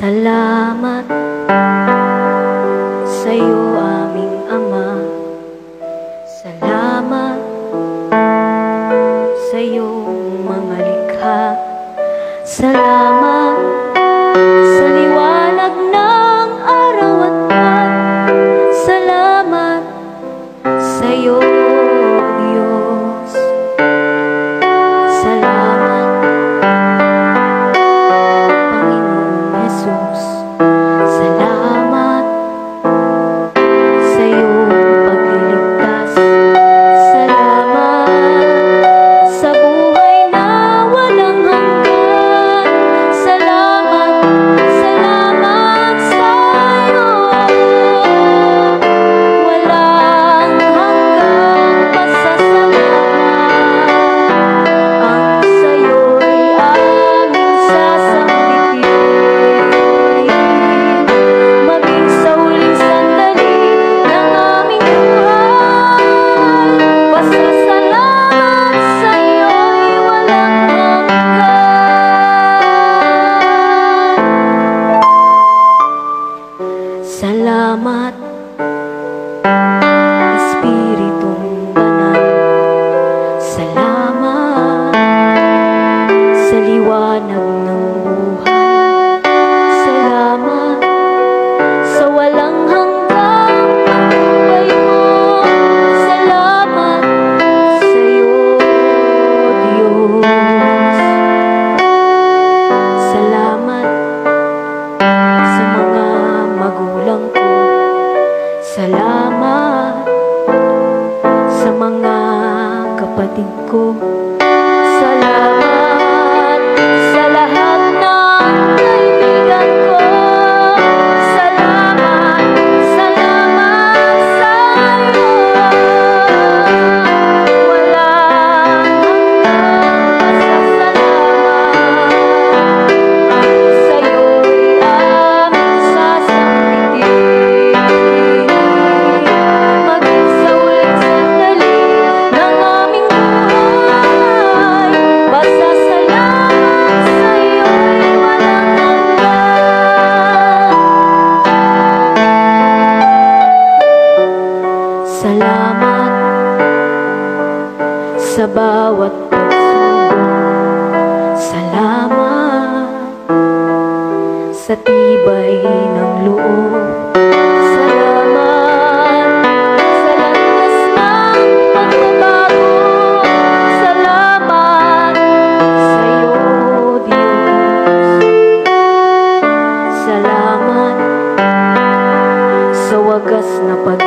Salamat sa'yo, aming Ama. Salamat sa iyong mga likha. Salamat sa liwanag ng araw at buwan. Salamat sa iyo, Diyos. Salamat, Panginoong Jesus. Salamat sa iyong pagliligtas. Salamat sa buhay na walang hanggan. Salamat, salamat sa iyo. Walang hanggang pasasalamat. Ang sa'yo'y aming sasambitin. Maging sa huling sandali ng aming buhay. Pasasalamat sa'yo'y walang hanggan. Salamat, Espiritong Banal. Salamat sa liwanag ng buhay. Salamat sa walang hanggang pagbuhay mo. Salamat sa iyo, Diyos. Salamat sa mga magulang ko. Salamat sa mga kapatid ko. Salamat sa lahat ng kaibigan ko. Salamat, salamat sa iyo. Walang hanggang pasasalamat. Sa iyo'y aming sasambitin. Maging sa huling sandali ng aming buhay. Pasasalamat sa iyo'y walang hanggan. Salamat sa bawat pagsubok. Salamat sa tibay ng loob. Salamat sa landas ng pagbabago. Salamat sa iyo, Diyos. Salamat sa wagas na pag